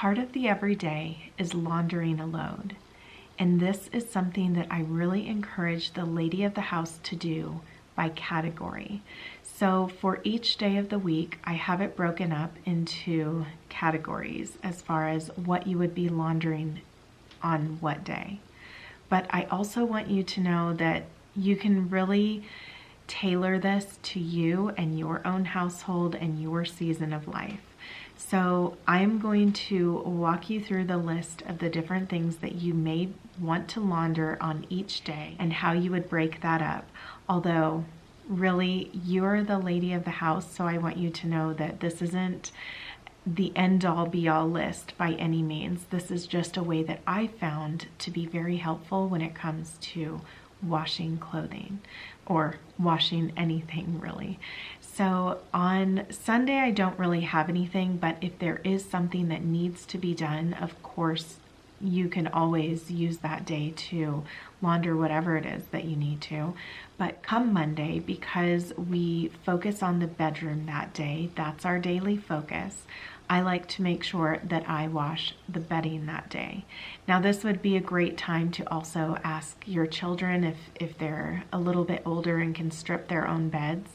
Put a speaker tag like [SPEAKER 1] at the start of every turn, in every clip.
[SPEAKER 1] Part of the everyday is laundering a load. And this is something that I really encourage the lady of the house to do by category. So for each day of the week, I have it broken up into categories as far as what you would be laundering on what day. But I also want you to know that you can really tailor this to you and your own household and your season of life. So I'm going to walk you through the list of the different things that you may want to launder on each day and how you would break that up. Although really you're the lady of the house, so I want you to know that this isn't the end-all be-all list by any means. This is just a way that I found to be very helpful when it comes to washing clothing or washing anything really. So on Sunday I don't really have anything, but if there is something that needs to be done, of course you can always use that day to launder whatever it is that you need to. But come Monday, because we focus on the bedroom that day, that's our daily focus, I like to make sure that I wash the bedding that day. Now this would be a great time to also ask your children if they're a little bit older and can strip their own beds.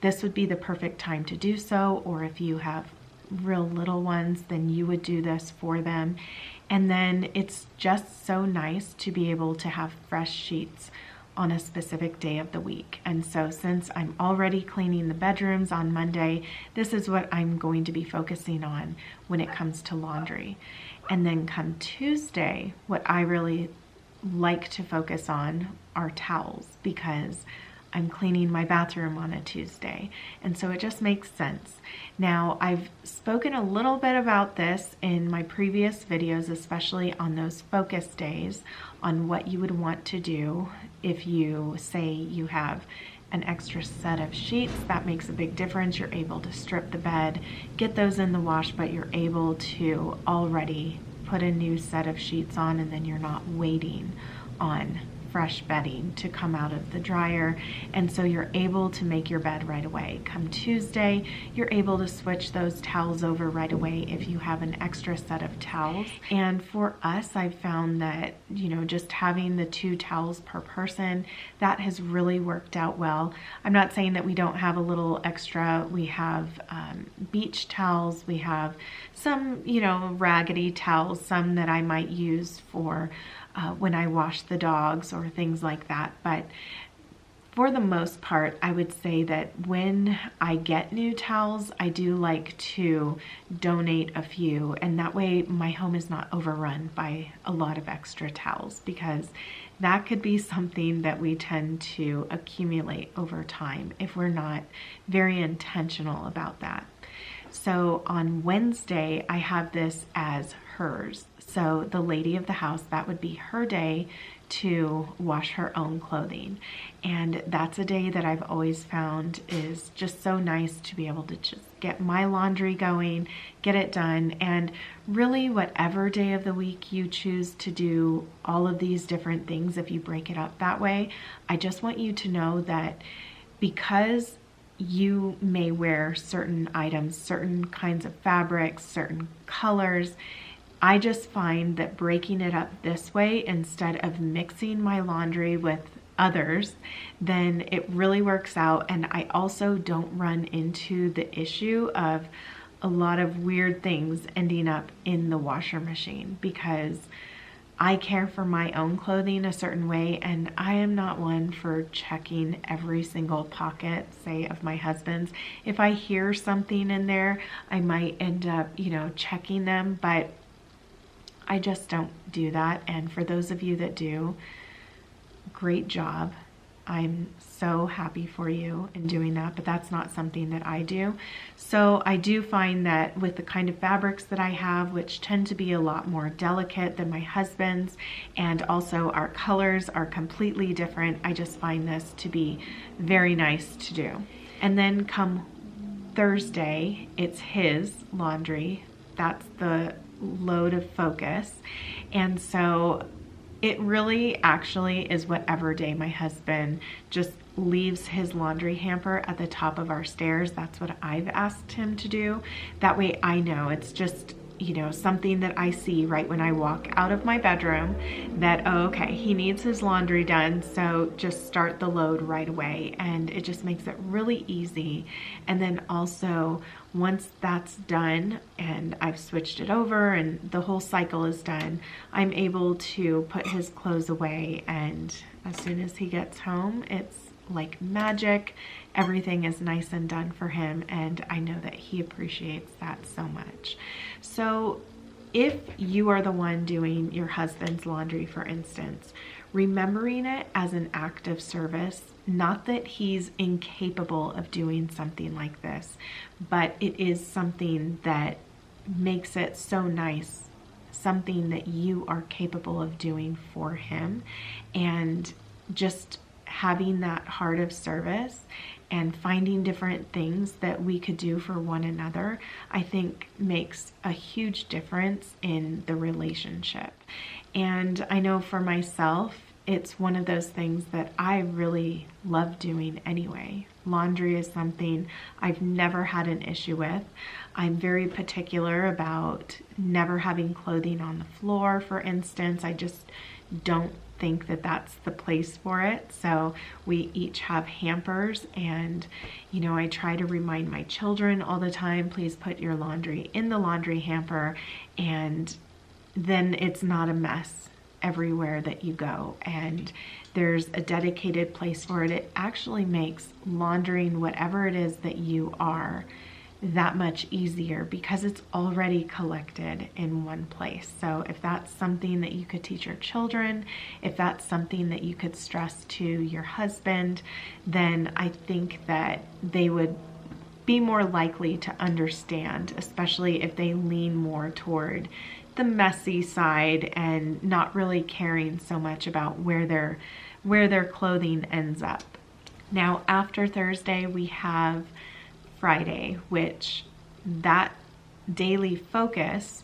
[SPEAKER 1] This would be the perfect time to do so, or if you have real little ones, then you would do this for them. And then it's just so nice to be able to have fresh sheets on a specific day of the week. And so since I'm already cleaning the bedrooms on Monday, this is what I'm going to be focusing on when it comes to laundry. And then come Tuesday, what I really like to focus on are towels, because I'm cleaning my bathroom on a Tuesday. And so it just makes sense. Now, I've spoken a little bit about this in my previous videos, especially on those focus days, on what you would want to do if you say you have an extra set of sheets. That makes a big difference. You're able to strip the bed, get those in the wash, but you're able to already put a new set of sheets on, and then you're not waiting on fresh bedding to come out of the dryer, and so you're able to make your bed right away. Come Tuesday, you're able to switch those towels over right away if you have an extra set of towels. And for us, I've found that, you know, just having the 2 towels per person, that has really worked out well. I'm not saying that we don't have a little extra. We have beach towels, we have some, you know, raggedy towels, some that I might use for when I wash the dogs or things like that. But for the most part, I would say that when I get new towels, I do like to donate a few, and that way my home is not overrun by a lot of extra towels, because that could be something that we tend to accumulate over time if we're not very intentional about that. So on Wednesday, I have this as hers. So the lady of the house, that would be her day to wash her own clothing. And that's a day that I've always found is just so nice to be able to just get my laundry going, get it done. And really whatever day of the week you choose to do all of these different things, if you break it up that way, I just want you to know that because you may wear certain items, certain kinds of fabrics, certain colors, I just find that breaking it up this way instead of mixing my laundry with others, then it really works out. And I also don't run into the issue of a lot of weird things ending up in the washer machine, because I care for my own clothing a certain way, and I am not one for checking every single pocket, say, of my husband's. If I hear something in there, I might end up, you know, checking them, but I just don't do that. And for those of you that do, great job. I'm so happy for you in doing that, but that's not something that I do. So I do find that with the kind of fabrics that I have, which tend to be a lot more delicate than my husband's, and also our colors are completely different, I just find this to be very nice to do. And then come Thursday, it's his laundry. That's the load of focus. And so it really actually is whatever day my husband just leaves his laundry hamper at the top of our stairs. That's what I've asked him to do. That way I know it's just something that I see right when I walk out of my bedroom that, oh, okay, he needs his laundry done, so just start the load right away. And it just makes it really easy. And then also, once that's done and I've switched it over and the whole cycle is done, I'm able to put his clothes away, and as soon as he gets home, it's like magic. Everything is nice and done for him, and I know that he appreciates that so much. So if you are the one doing your husband's laundry, for instance, remembering it as an act of service, not that he's incapable of doing something like this, but it is something that makes it so nice, something that you are capable of doing for him, and just having that heart of service and finding different things that we could do for one another, I think makes a huge difference in the relationship. And I know for myself, it's one of those things that I really love doing anyway. Laundry is something I've never had an issue with. I'm very particular about never having clothing on the floor, for instance. I just don't think that that's the place for it. So we each have hampers, and I try to remind my children all the time, please put your laundry in the laundry hamper, and then it's not a mess everywhere that you go, and there's a dedicated place for it. It actually makes laundering whatever it is that you are that much easier because it's already collected in one place. So if that's something that you could teach your children, if that's something that you could stress to your husband, then I think that they would be more likely to understand, especially if they lean more toward the messy side and not really caring so much about where their clothing ends up. Now, after Thursday, we have Friday, which that daily focus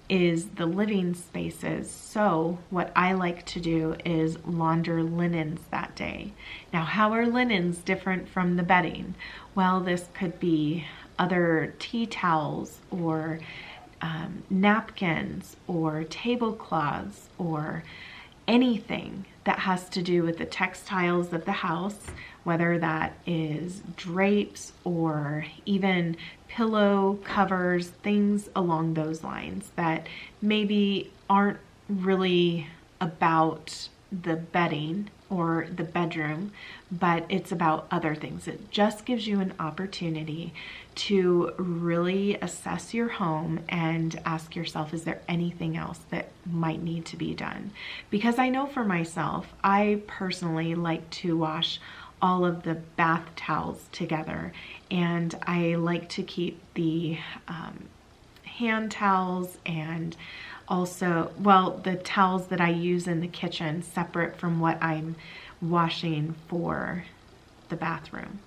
[SPEAKER 1] is the living spaces. So what I like to do is launder linens that day. Now, how are linens different from the bedding? Well, this could be other tea towels or napkins or tablecloths or anything that has to do with the textiles of the house, whether that is drapes or even pillow covers, things along those lines that maybe aren't really about the bedding or the bedroom, but it's about other things. It just gives you an opportunity to really assess your home and ask yourself, is there anything else that might need to be done? Because I know for myself, I personally like to wash all of the bath towels together, and I like to keep the hand towels and also, well, the towels that I use in the kitchen separate from what I'm washing for the bathroom.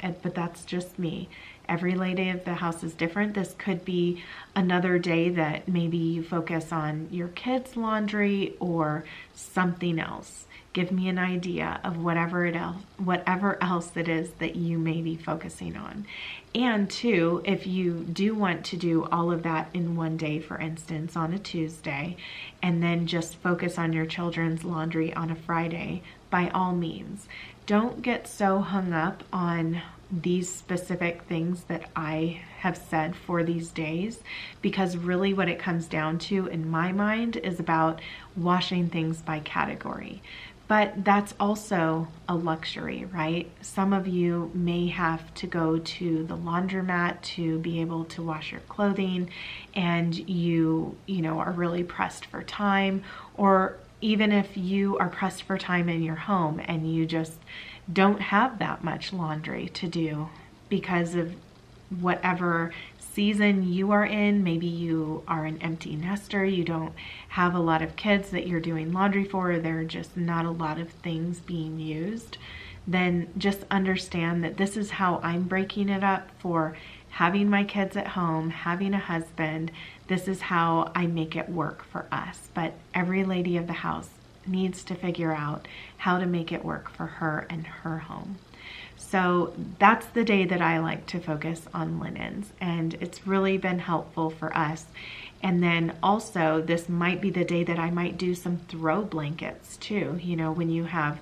[SPEAKER 1] But that's just me. Every lady of the house is different. This could be another day that maybe you focus on your kids' laundry or something else. Give me an idea of whatever else it is that you may be focusing on. And two, if you do want to do all of that in one day, for instance, on a Tuesday, and then just focus on your children's laundry on a Friday, by all means. Don't get so hung up on these specific things that I have said for these days, because really what it comes down to in my mind is about washing things by category. But that's also a luxury, right? Some of you may have to go to the laundromat to be able to wash your clothing, and you are really pressed for time, or even if you are pressed for time in your home and you just don't have that much laundry to do because of whatever season you are in. Maybe you are an empty nester, you don't have a lot of kids that you're doing laundry for, there are just not a lot of things being used. Then just understand that this is how I'm breaking it up for having my kids at home, having a husband. This is how I make it work for us. But every lady of the house needs to figure out how to make it work for her and her home. So that's the day that I like to focus on linens, and it's really been helpful for us. And then also, this might be the day that I might do some throw blankets too. You know, when you have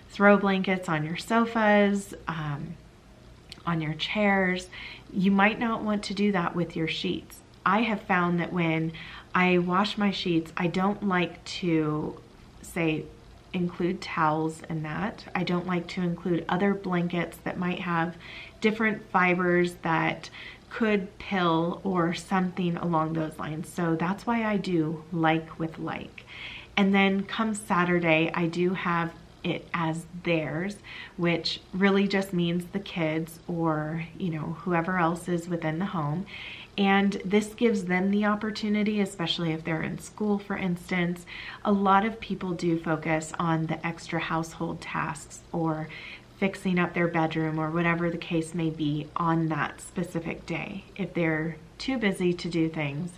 [SPEAKER 1] throw blankets on your sofas, on your chairs, you might not want to do that with your sheets. I have found that when I wash my sheets, I don't like to say include towels in that. I don't like to include other blankets that might have different fibers that could pill or something along those lines. So that's why I do like with like. And then come Saturday, I do have it as theirs, which really just means the kids or, you know, whoever else is within the home. And this gives them the opportunity, especially if they're in school, for instance. A lot of people do focus on the extra household tasks or fixing up their bedroom or whatever the case may be on that specific day, if they're too busy to do things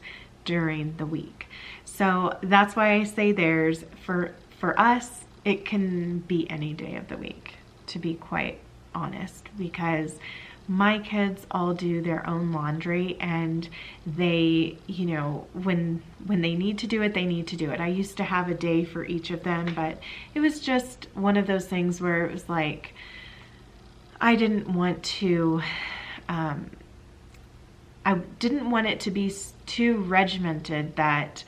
[SPEAKER 1] during the week. So that's why I say theirs. For us, it can be any day of the week, to be quite honest, because my kids all do their own laundry, and they, you know, when they need to do it, they need to do it. I used to have a day for each of them, but it was just one of those things where it was like, I didn't want to, I didn't want it to be too regimented that,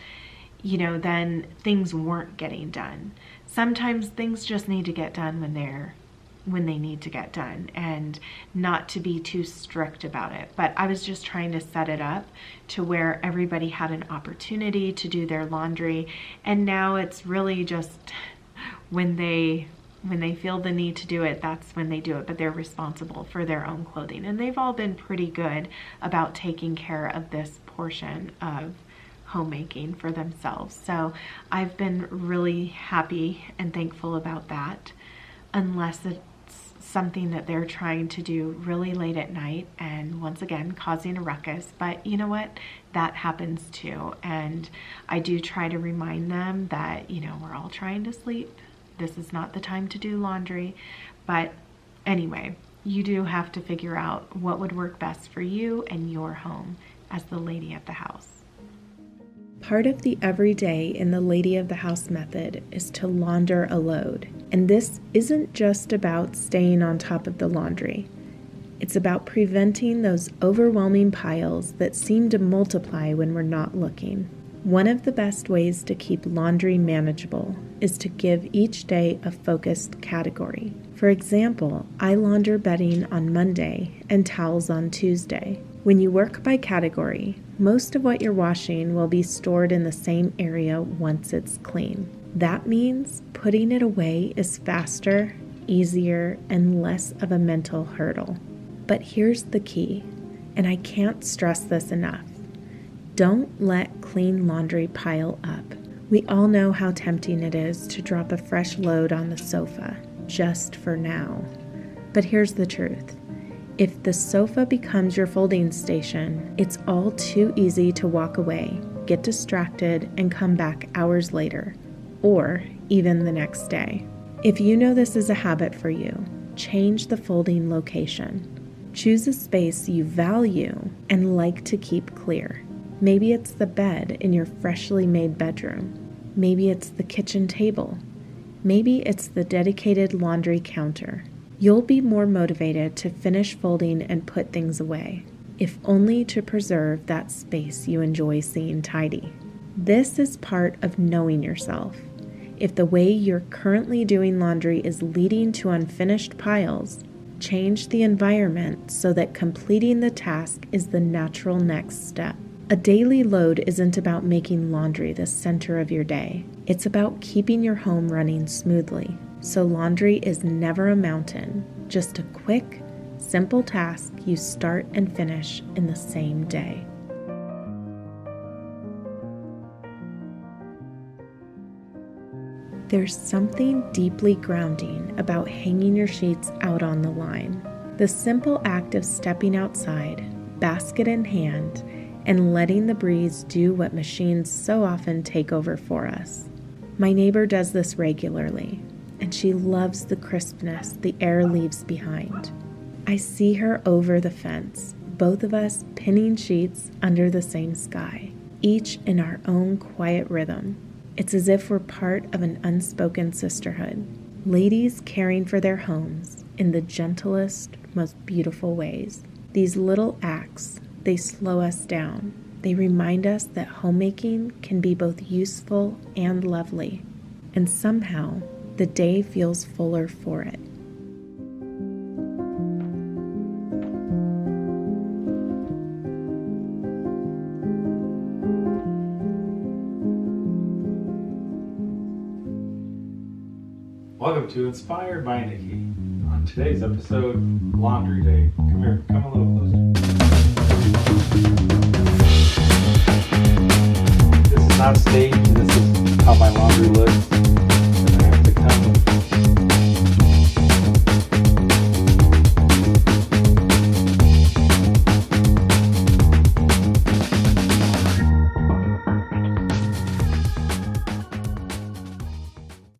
[SPEAKER 1] you know, then things weren't getting done. Sometimes things just need to get done when they need to get done, and not to be too strict about it. But I was just trying to set it up to where everybody had an opportunity to do their laundry. And now it's really just when they feel the need to do it, that's when they do it, but they're responsible for their own clothing. And they've all been pretty good about taking care of this portion of homemaking for themselves. So I've been really happy and thankful about that, unless it's something that they're trying to do really late at night and once again causing a ruckus. But you know what, that happens too. And I do try to remind them that, you know, we're all trying to sleep. This is not the time to do laundry. But anyway, you do have to figure out what would work best for you and your home as the lady of the house. Part of the everyday in the lady of the house method is to launder a load. And this isn't just about staying on top of the laundry. It's about preventing those overwhelming piles that seem to multiply when we're not looking. One of the best ways to keep laundry manageable is to give each day a focused category. For example, I launder bedding on Monday and towels on Tuesday. When you work by category, most of what you're washing will be stored in the same area once it's clean. That means putting it away is faster, easier, and less of a mental hurdle. But here's the key, and I can't stress this enough. Don't let clean laundry pile up. We all know how tempting it is to drop a fresh load on the sofa, just for now. But here's the truth. If the sofa becomes your folding station, it's all too easy to walk away, get distracted, and come back hours later, or even the next day. If you know this is a habit for you, change the folding location. Choose a space you value and like to keep clear. Maybe it's the bed in your freshly made bedroom. Maybe it's the kitchen table. Maybe it's the dedicated laundry counter. You'll be more motivated to finish folding and put things away, if only to preserve that space you enjoy seeing tidy. This is part of knowing yourself. If the way you're currently doing laundry is leading to unfinished piles, change the environment so that completing the task is the natural next step. A daily load isn't about making laundry the center of your day. It's about keeping your home running smoothly. So laundry is never a mountain, just a quick, simple task you start and finish in the same day. There's something deeply grounding about hanging your sheets out on the line. The simple act of stepping outside, basket in hand, and letting the breeze do what machines so often take over for us. My neighbor does this regularly, and she loves the crispness the air leaves behind. I see her over the fence, both of us pinning sheets under the same sky. each in our own quiet rhythm. It's as if we're part of an unspoken sisterhood, ladies caring for their homes in the gentlest, most beautiful ways. These little acts, they slow us down. They remind us that homemaking can be both useful and lovely, and somehow the day feels fuller for it.
[SPEAKER 2] Welcome to Inspired by Nikki. On today's episode, Laundry Day. Come here, come a little closer. This is not staged, this is how my laundry looks.